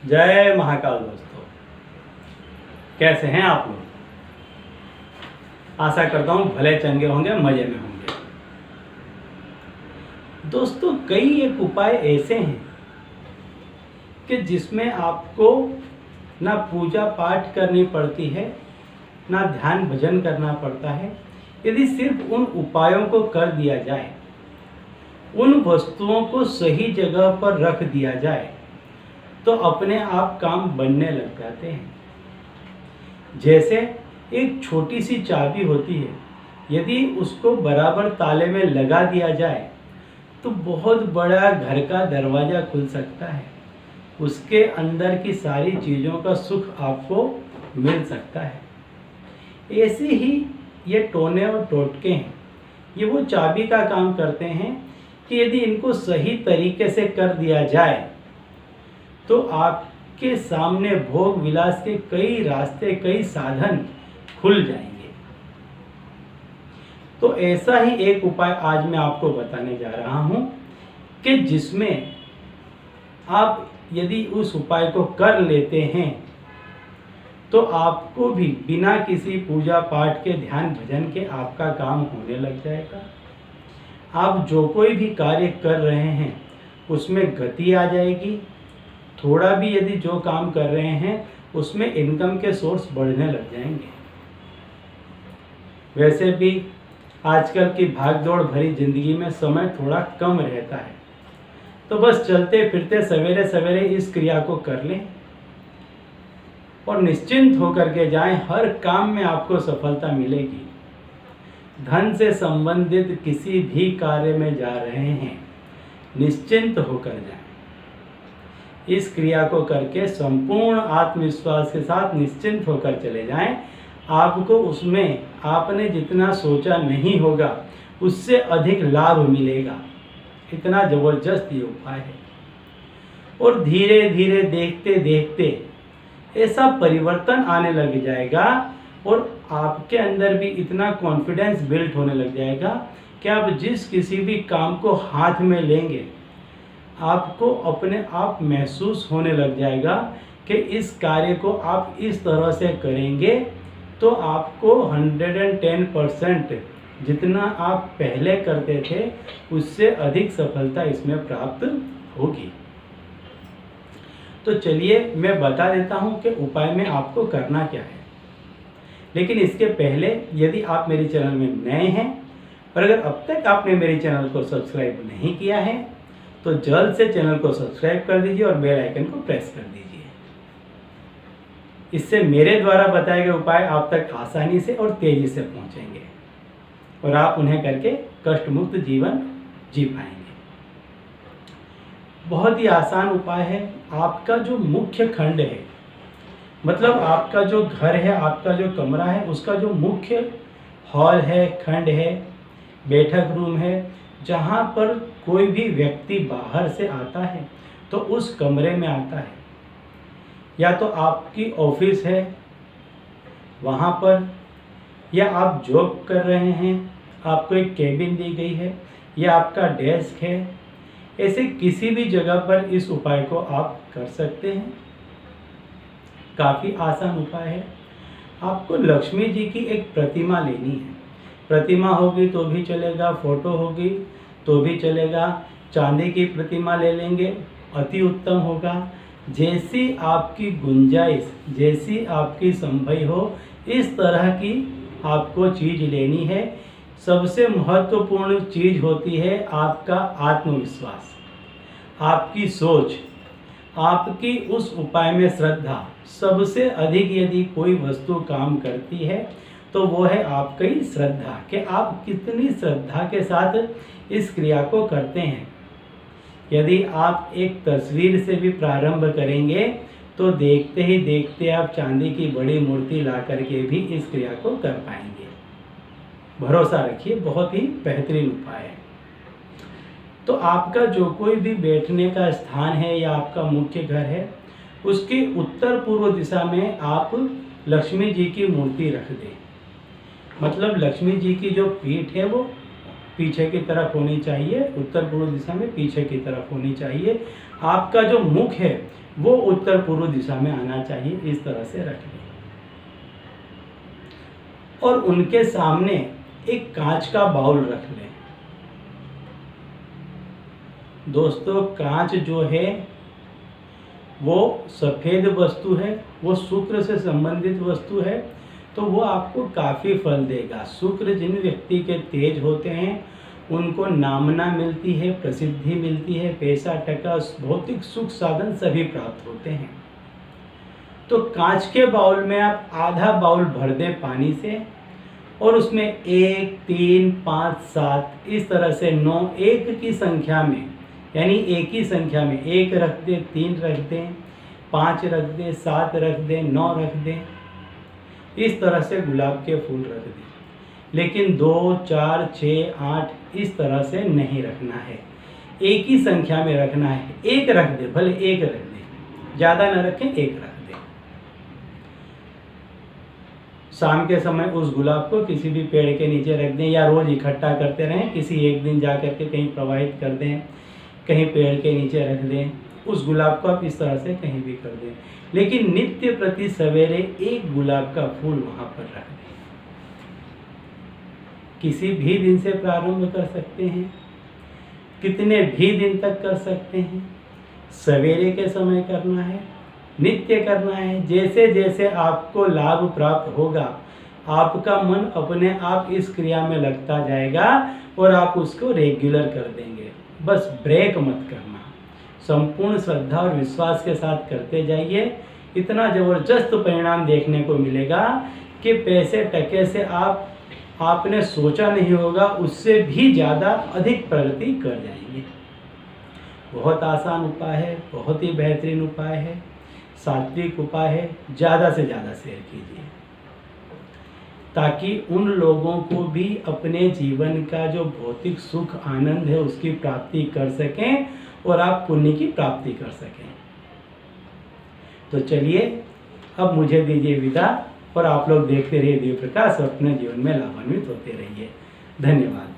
जय महाकाल दोस्तों, कैसे हैं आप लोग। आशा करता हूँ भले चंगे होंगे, मज़े में होंगे। दोस्तों, कई एक उपाय ऐसे हैं कि जिसमें आपको ना पूजा पाठ करनी पड़ती है, ना ध्यान भजन करना पड़ता है। यदि सिर्फ उन उपायों को कर दिया जाए, उन वस्तुओं को सही जगह पर रख दिया जाए, तो अपने आप काम बनने लग जाते हैं। जैसे एक छोटी सी चाबी होती है, यदि उसको बराबर ताले में लगा दिया जाए तो बहुत बड़ा घर का दरवाज़ा खुल सकता है। उसके अंदर की सारी चीज़ों का सुख आपको मिल सकता है। ऐसे ही ये टोने और टोटके हैं, ये वो चाबी का काम करते हैं कि यदि इनको सही तरीके से कर दिया जाए तो आपके सामने भोग विलास के कई रास्ते, कई साधन खुल जाएंगे। तो ऐसा ही एक उपाय आज मैं आपको बताने जा रहा हूं कि जिसमें आप यदि उस उपाय को कर लेते हैं तो आपको भी बिना किसी पूजा पाठ के, ध्यान भजन के आपका काम होने लग जाएगा। आप जो कोई भी कार्य कर रहे हैं उसमें गति आ जाएगी। थोड़ा भी यदि जो काम कर रहे हैं उसमें इनकम के सोर्स बढ़ने लग जाएंगे। वैसे भी आजकल की भागदौड़ भरी जिंदगी में समय थोड़ा कम रहता है, तो बस चलते फिरते सवेरे सवेरे इस क्रिया को कर लें और निश्चिंत होकर के जाएं। हर काम में आपको सफलता मिलेगी। धन से संबंधित किसी भी कार्य में जा रहे हैं, निश्चिंत होकर जाएं। इस क्रिया को करके संपूर्ण आत्मविश्वास के साथ निश्चिंत होकर चले जाएं। आपको उसमें आपने जितना सोचा नहीं होगा उससे अधिक लाभ मिलेगा। इतना जबरदस्त ये उपाय है। और धीरे धीरे देखते देखते ऐसा परिवर्तन आने लग जाएगा और आपके अंदर भी इतना कॉन्फिडेंस बिल्ड होने लग जाएगा कि आप जिस किसी भी काम को हाथ में लेंगे, आपको अपने आप महसूस होने लग जाएगा कि इस कार्य को आप इस तरह से करेंगे तो आपको 110% जितना आप पहले करते थे उससे अधिक सफलता इसमें प्राप्त होगी। तो चलिए मैं बता देता हूँ कि उपाय में आपको करना क्या है। लेकिन इसके पहले यदि आप मेरे चैनल में नए हैं और अगर अब तक आपने मेरे चैनल को सब्सक्राइब नहीं किया है तो जल्द से चैनल को सब्सक्राइब कर दीजिए और बेल आइकन को प्रेस कर दीजिए। इससे मेरे द्वारा बताए गए उपाय आप तक आसानी से और तेजी से पहुंचेंगे और आप उन्हें करके कष्ट मुक्त जीवन जी पाएंगे। बहुत ही आसान उपाय है। आपका जो मुख्य खंड है, मतलब आपका जो घर है, आपका जो कमरा है, उसका जो मुख्य हॉल है, खंड है, बैठक रूम है, जहाँ पर कोई भी व्यक्ति बाहर से आता है तो उस कमरे में आता है, या तो आपकी ऑफिस है वहाँ पर, या आप जॉब कर रहे हैं, आपको एक केबिन दी गई है, या आपका डेस्क है, ऐसे किसी भी जगह पर इस उपाय को आप कर सकते हैं। काफ़ी आसान उपाय है। आपको लक्ष्मी जी की एक प्रतिमा लेनी है। प्रतिमा होगी तो भी चलेगा, फोटो होगी तो भी चलेगा, चांदी की प्रतिमा ले लेंगे अति उत्तम होगा। जैसी आपकी गुंजाइश, जैसी आपकी संभव हो, इस तरह की आपको चीज़ लेनी है। सबसे महत्वपूर्ण चीज़ होती है आपका आत्मविश्वास, आपकी सोच, आपकी उस उपाय में श्रद्धा। सबसे अधिक यदि कोई वस्तु काम करती है तो वो है आपकी श्रद्धा, कि आप कितनी श्रद्धा के साथ इस क्रिया को करते हैं। यदि आप एक तस्वीर से भी प्रारंभ करेंगे तो देखते ही देखते आप चांदी की बड़ी मूर्ति ला करके भी इस क्रिया को कर पाएंगे। भरोसा रखिए, बहुत ही बेहतरीन उपाय है। तो आपका जो कोई भी बैठने का स्थान है या आपका मुख्य घर है, उसके उत्तर पूर्व दिशा में आप लक्ष्मी जी की मूर्ति रख दें। मतलब लक्ष्मी जी की जो पीठ है वो पीछे की तरफ होनी चाहिए, उत्तर पूर्व दिशा में पीछे की तरफ होनी चाहिए। आपका जो मुख है वो उत्तर पूर्व दिशा में आना चाहिए। इस तरह से रख लें और उनके सामने एक कांच का बाउल रख लें। दोस्तों, कांच जो है वो सफ़ेद वस्तु है, वो शुक्र से संबंधित वस्तु है, तो वो आपको काफ़ी फल देगा। शुक्र जिन व्यक्ति के तेज होते हैं उनको नामना मिलती है, प्रसिद्धि मिलती है, पैसा टका भौतिक सुख साधन सभी प्राप्त होते हैं। तो कांच के बाउल में आप आधा बाउल भर दें पानी से और उसमें 1, 3, 5, 7 इस तरह से 9 एक की संख्या में, यानी एक ही संख्या में 1 रख दें, 3 रख दें, 5 रख दें, 7 रख दें, 9 रख दें। इस तरह से गुलाब के फूल रख दें, लेकिन 2, 4, 6, 8 इस तरह से नहीं रखना है, एक ही संख्या में रखना है। 1 रख दें, भले 1 रख दें, ज़्यादा न रखें, 1 रख दें। शाम के समय उस गुलाब को किसी भी पेड़ के नीचे रख दें या रोज़ इकट्ठा करते रहें, किसी एक दिन जा कर के कहीं प्रवाहित कर दें, कहीं पेड़ के नीचे रख दें। उस गुलाब को आप इस तरह से कहीं भी कर दें, लेकिन नित्य प्रति सवेरे 1 गुलाब का फूल वहाँ पर रख दें। किसी भी दिन से प्रारंभ कर सकते हैं, कितने भी दिन तक कर सकते हैं। सवेरे के समय करना है, नित्य करना है। जैसे जैसे आपको लाभ प्राप्त होगा आपका मन अपने आप इस क्रिया में लगता जाएगा और आप उसको रेगुलर कर देंगे। बस ब्रेक मत करना, संपूर्ण श्रद्धा और विश्वास के साथ करते जाइए। इतना ज़बरदस्त परिणाम देखने को मिलेगा कि पैसे टके से आपने सोचा नहीं होगा उससे भी ज़्यादा अधिक प्रगति कर जाएंगे। बहुत आसान उपाय है, बहुत ही बेहतरीन उपाय है, सात्विक उपाय है। ज़्यादा से ज़्यादा शेयर कीजिए ताकि उन लोगों को भी अपने जीवन का जो भौतिक सुख आनंद है उसकी प्राप्ति कर सकें और आप पुण्य की प्राप्ति कर सकें। तो चलिए अब मुझे दीजिए विदा और आप लोग देखते रहिए दिव्य प्रकाश और अपने जीवन में लाभान्वित होते रहिए। धन्यवाद।